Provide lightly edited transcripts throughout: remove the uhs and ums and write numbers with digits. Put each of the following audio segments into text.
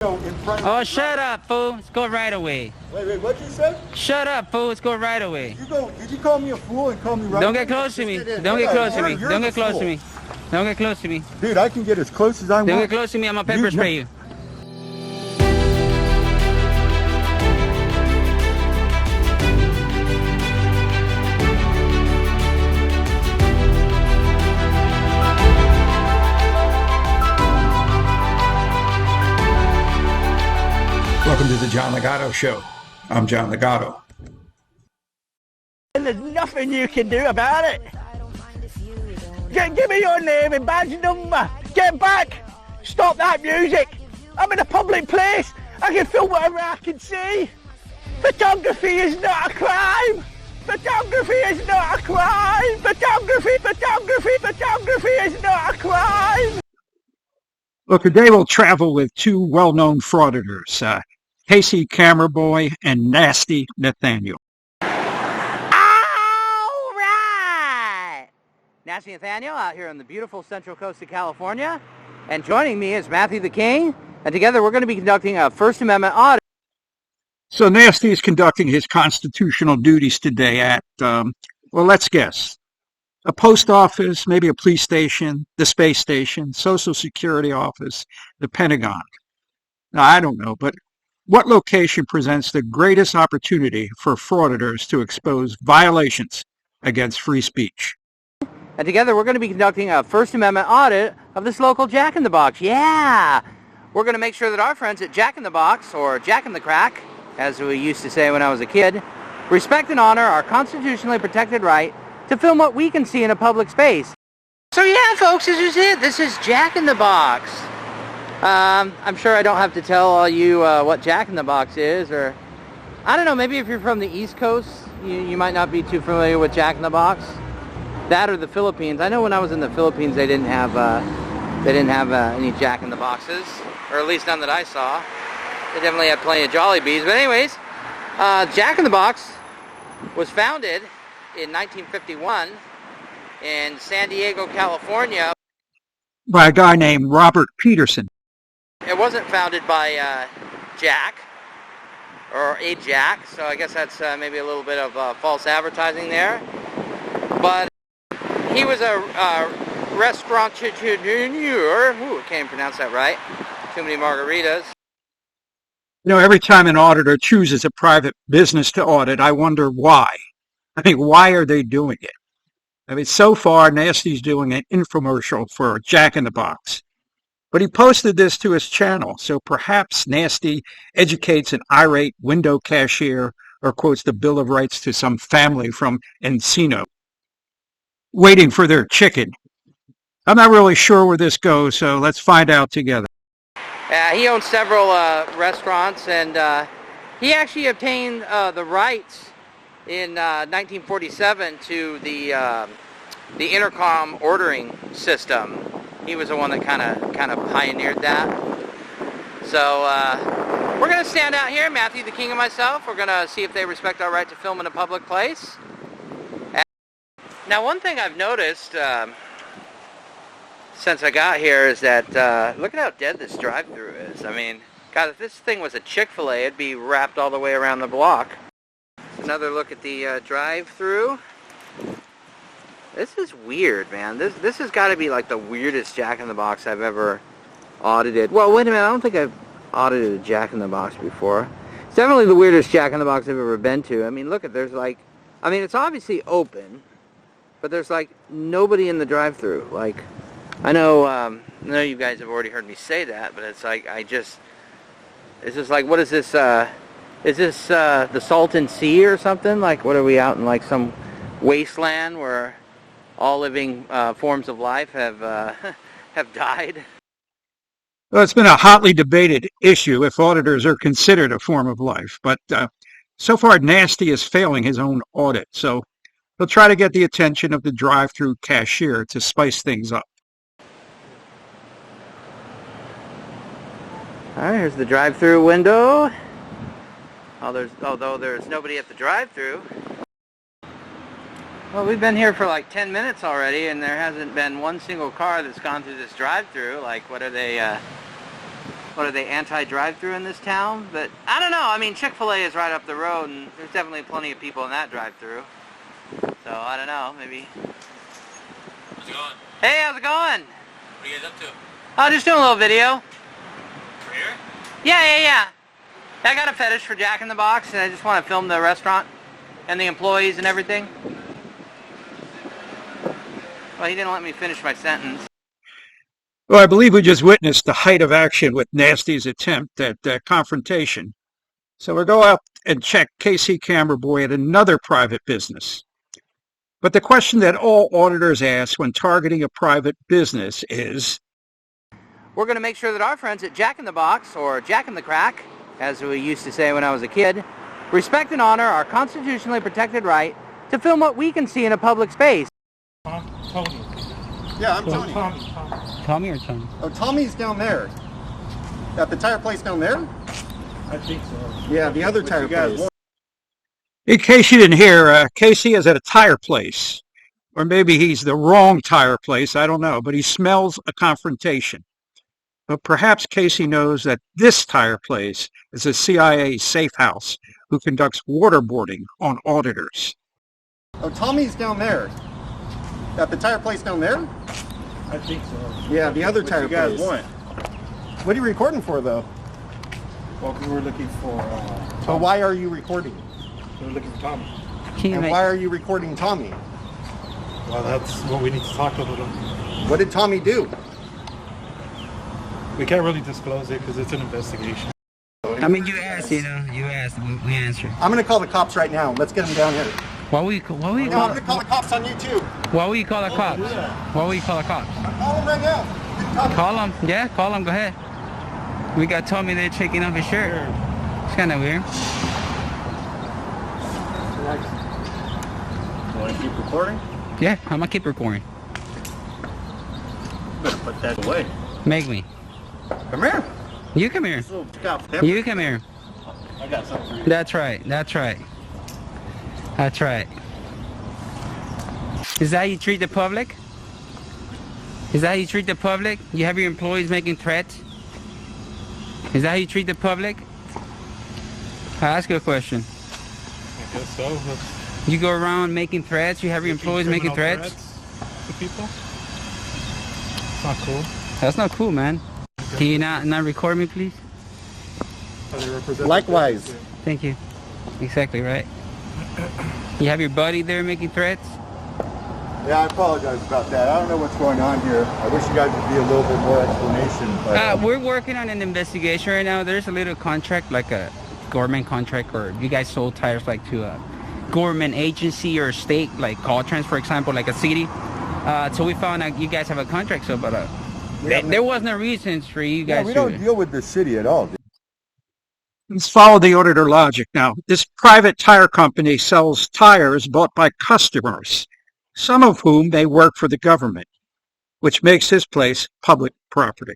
Oh, shut up, fool. Let's go right away. Wait, what'd you say? Shut up, fool. Let's go right away. Did you call me a fool and call me right? Don't get close to me. Don't get close to me. Don't get close to me. Don't get close to me. Dude, I can get as close as I want. Don't get close to me. I'm gonna pepper spray you. Welcome to the John Ligato Show. I'm John Ligato. And there's nothing you can do about it. Give me your name and badge number. Get back. Stop that music. I'm in a public place. I can film whatever I can see. Photography is not a crime. Photography is not a crime. Photography is not a crime. Well, today we'll travel with two well-known frauditors, Casey Cameraboy and Nasty Nathaniel. All right. Nasty Nathaniel out here on the beautiful central coast of California. And joining me is Matthew the King. And together we're going to be conducting a First Amendment audit. So Nasty is conducting his constitutional duties today at, well, let's guess, a post office, maybe a police station, the space station, Social Security office, the Pentagon. Now, I don't know, but what location presents the greatest opportunity for frauditors to expose violations against free speech? And together we're going to be conducting a First Amendment audit of this local Jack in the Box. Yeah! We're going to make sure that our friends at Jack in the Box, or Jack in the Crack, as we used to say when I was a kid, respect and honor our constitutionally protected right to film what we can see in a public space. So yeah, folks, this is it. This is Jack in the Box. I'm sure I don't have to tell all you what Jack in the Box is, or I don't know, maybe if you're from the East Coast, you might not be too familiar with Jack in the Box. That or the Philippines. I know when I was in the Philippines, they didn't have any Jack in the Boxes, or at least none that I saw. They definitely had plenty of Jollibees. But anyways, Jack in the Box was founded in 1951 in San Diego, California, by a guy named Robert Peterson. It wasn't founded by Jack, or a Jack, so I guess that's maybe a little bit of false advertising there. But he was a restaurateur. Ooh, I can't pronounce that right. Too many margaritas. You know, every time an auditor chooses a private business to audit, I wonder why. I mean, why are they doing it? I mean, so far, Nasty's doing an infomercial for Jack in the Box. But he posted this to his channel, so perhaps Nasty educates an irate window cashier or quotes the Bill of Rights to some family from Encino, waiting for their chicken. I'm not really sure where this goes, so let's find out together. He owns several restaurants, and he actually obtained the rights in 1947 to the intercom ordering system. He was the one that kind of pioneered that. So we're going to stand out here, Matthew the King and myself. We're going to see if they respect our right to film in a public place. Now, one thing I've noticed since I got here is that look at how dead this drive-thru is. I mean, God, if this thing was a Chick-fil-A, it'd be wrapped all the way around the block. Another look at the drive-thru. This is weird, man. This has got to be like the weirdest Jack in the Box I've ever audited. Well, wait a minute. I don't think I've audited a Jack in the Box before. It's definitely the weirdest Jack in the Box I've ever been to. I mean, look at, there's like, I mean, it's obviously open, but there's like nobody in the drive-thru. Like, I know you guys have already heard me say that, but it's like, it's just like, what is this, is this the Salton Sea or something? Like, what are we out in, like, some wasteland where all living forms of life have died? Well, it's been a hotly debated issue if auditors are considered a form of life, but so far Nasty is failing his own audit, so he'll try to get the attention of the drive-thru cashier to spice things up. All right, here's the drive-thru window. Although there's nobody at the drive-thru. Well, we've been here for like 10 minutes already, and there hasn't been one single car that's gone through this drive-thru. Like, what are they what are they, anti-drive-thru in this town? But I don't know. I mean, Chick-fil-A is right up the road, and there's definitely plenty of people in that drive-thru. So I don't know. Maybe. How's it going? Hey, how's it going? What are you guys up to? Oh, just doing a little video. For here? Yeah. I got a fetish for Jack in the Box, and I just want to film the restaurant and the employees and everything. Well, he didn't let me finish my sentence. Well, I believe we just witnessed the height of action with Nasty's attempt at confrontation. So we'll go out and check KC Cameraboy at another private business. But the question that all auditors ask when targeting a private business is, we're going to make sure that our friends at Jack in the Box, or Jack in the Crack, as we used to say when I was a kid, respect and honor our constitutionally protected right to film what we can see in a public space. Tony. Yeah, I'm Tony. Tommy or Tony? Oh, Tommy's down there. At the tire place down there? I think so. Yeah, the other tire place. in case you didn't hear, Casey is at a tire place. Or maybe he's the wrong tire place, I don't know, but he smells a confrontation. But perhaps Casey knows that this tire place is a CIA safe house who conducts waterboarding on auditors. Oh, Tommy's down there. At the tire place down there? I think so. Yeah, the other tire place. Want? What are you recording for, though? Well, we were looking for. So why are you recording? We were looking for Tommy. And why are you recording Tommy? Well, that's what we need to talk about. What did Tommy do? We can't really disclose it because it's an investigation. I mean, you asked, we answered. I'm going to call the cops right now. Let's get them down here. Why will you No, I'm going to call the cops on you, too. Why will you call the cops? Why will you call the cops? I'm calling right now. Call them. Yeah, call them. Go ahead. We got Tommy there taking off his shirt. It's kind of weird. You want to keep recording? Yeah, I'm going to keep recording. Better put that away. Make me. Come here. You come here. You come here. I got something for you. That's right. That's right. That's right. Is that how you treat the public? Is that how you treat the public? You have your employees making threats? Is that how you treat the public? I'll ask you a question. I guess so. You go around making threats? You have your employees making threats? To people? It's not cool. That's not cool, man. Can you not record me, please? Likewise. Thank you. Exactly right. You have your buddy there making threats? Yeah, I apologize about that. I don't know what's going on here. I wish you guys would be a little bit more explanation. But, We're working on an investigation right now. There's a little contract, like a government contract, or you guys sold tires like to a government agency or state, like Caltrans, for example, like a city. So we found out you guys have a contract, so but there was no reasons for you guys we to... don't deal with the city at all. Let's follow the auditor logic now. This private tire company sells tires bought by customers, some of whom they work for the government, which makes this place public property.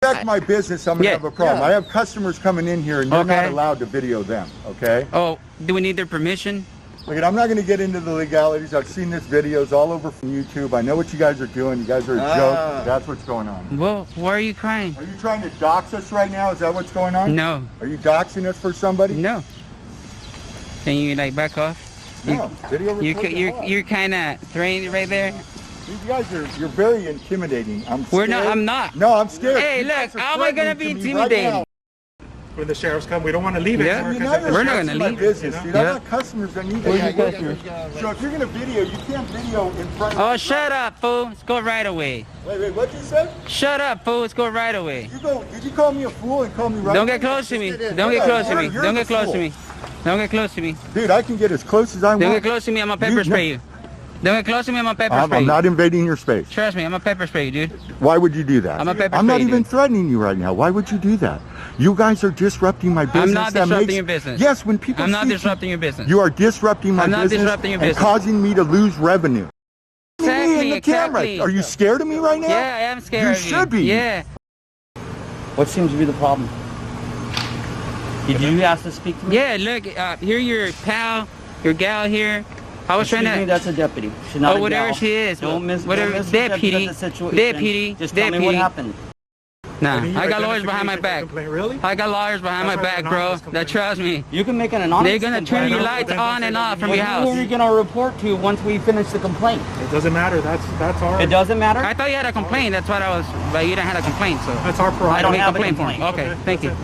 Back to my business, I'm going to have a problem. I have customers coming in here and you're not allowed to video them, okay? Oh, do we need their permission? Look, I'm not going to get into the legalities. I've seen this videos all over from YouTube. I know what you guys are doing. You guys are a joke. That's what's going on. Well, why are you crying? Are you trying to dox us right now? Is that what's going on? No. Are you doxing us for somebody? No. Can you like back off? No. Video You're kind of threatening right there. You guys you're very intimidating. I'm scared. I'm not. No, I'm scared. Hey, look, how am I going to be intimidating? When the sheriffs come, we don't want to leave Yeah. anymore. We're not going to leave. Business, dude. Yeah. I got customers that need Where's your that. customers? So if you're going to video, you can't video in front of... Oh, shut up, fool. Let's go right away. Wait, what'd you say? Shut up, fool. Let's go right away. Did you call me a fool and call me right? Don't get close to me. Don't get close to me. You're Don't the get close fool. to me. Don't get close to me. Dude, I can get as close as I want. Don't get close to me. I'm going to pepper spray you. Don't get close to me. I'm going to pepper spray I'm you. not invading your space. Trust me. I'm going to pepper spray you, dude. Why would you do that? I'm a pepper I'm not spray you, even dude. threatening you right now. Why would you do that? You guys are disrupting my business. I'm not disrupting your business. Yes, when people I'm not see disrupting your business. you are disrupting my I'm not business disrupting your and business. causing me to lose revenue. Exactly, the camera. exactly. Are you scared of me right now? Yeah, I am scared of you. You should be. Yeah. What seems to be the problem? Did you ask to speak to me? Yeah, look, here your pal, your gal here. I was Excuse trying me, to... that's a deputy. She's not a whatever gal. she is. Don't Whatever. misrepresent Deputy. the situation. Deputy. Just tell me what Deputy. happened. Nah, mean, I your got lawyers behind my back. complaint. Really? I got lawyers behind my That's back, an bro. anonymous complaint. That trust me. You can make an anonymous They're gonna turn complaint. your know, lights but then on don't and say that off you from need your to- house. Who are you going to report to once we finish the complaint? It doesn't matter. That's our. It doesn't matter? I thought you had a complaint. That's what I was. But you didn't have a complaint, so. That's our prerogative. I don't Okay, have a complaint form. complaint. Okay, thank you.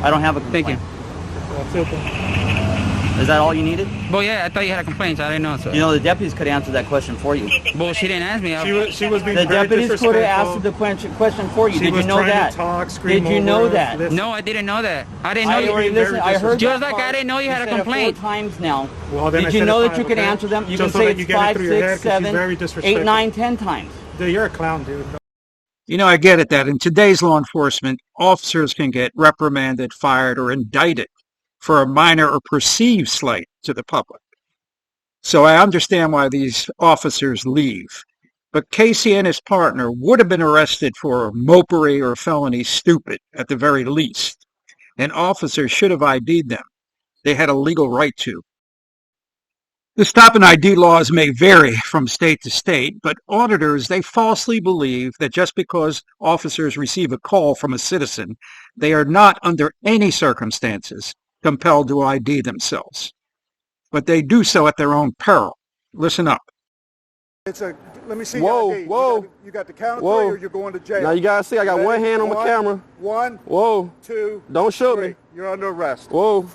I don't have a complaint. Thank you. That's it. Then. Is that all you needed? Well, yeah, I thought you had a complaint, so I didn't know, so. You know, the deputies could answer that question for you. Well, she didn't ask me. She was being The very deputies could have disrespectful. answered the question for you. She Did you was know trying that? to talk, scream Did you over know us, that? listen. No, I didn't know that. I didn't know I you. already very listened. I heard Just that like I part. didn't know you had a said it complaint. 4 times now. Well, then I Did you said know it that you five, could okay? answer them? You Just can so say that you it's get it 5, through your 6, head, 'cause she's 7, very 8, disrespectful. 9, 10 times. Dude, you're a clown, dude. You know, I get it that in today's law enforcement, officers can get reprimanded, fired, or indicted for a minor or perceived slight to the public. So I understand why these officers leave. But Casey and his partner would have been arrested for mopery or felony stupid at the very least. And officers should have ID'd them. They had a legal right to. The stop and ID laws may vary from state to state, but auditors, they falsely believe that just because officers receive a call from a citizen, they are not under any circumstances compelled to ID themselves. But they do so at their own peril. Listen up. Let me see Whoa, your ID. whoa. You got the count of Whoa. 3 or you're going to jail. Now you gotta see, I got Ready? one hand on my camera. 1, Whoa, 2, don't shoot 3. me. You're under arrest. Whoa.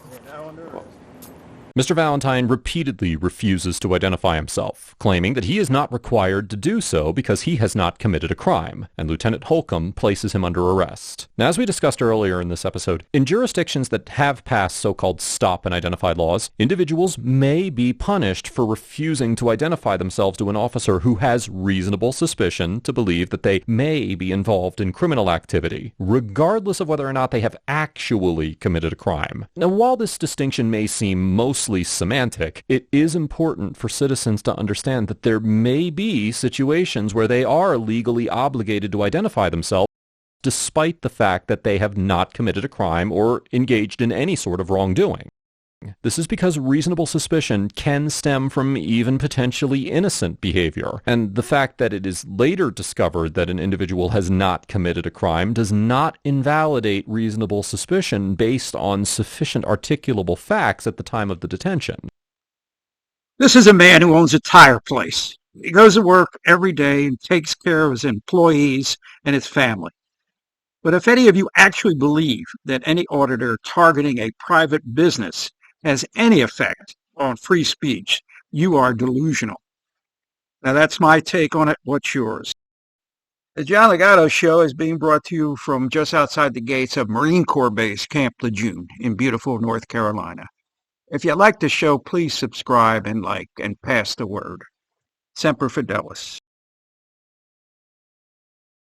Mr. Valentine repeatedly refuses to identify himself, claiming that he is not required to do so because he has not committed a crime, and Lieutenant Holcomb places him under arrest. Now, as we discussed earlier in this episode, in jurisdictions that have passed so-called stop and identify laws, individuals may be punished for refusing to identify themselves to an officer who has reasonable suspicion to believe that they may be involved in criminal activity, regardless of whether or not they have actually committed a crime. Now, while this distinction may seem mostly semantic, it is important for citizens to understand that there may be situations where they are legally obligated to identify themselves despite the fact that they have not committed a crime or engaged in any sort of wrongdoing. This is because reasonable suspicion can stem from even potentially innocent behavior, and the fact that it is later discovered that an individual has not committed a crime does not invalidate reasonable suspicion based on sufficient articulable facts at the time of the detention. This is a man who owns a tire place. He goes to work every day and takes care of his employees and his family. But if any of you actually believe that any auditor targeting a private business has any effect on free speech, you are delusional. Now that's my take on it. What's yours? The John Ligato Show is being brought to you from just outside the gates of Marine Corps Base Camp Lejeune in beautiful North Carolina. If you like the show, please subscribe and like and pass the word. Semper Fidelis.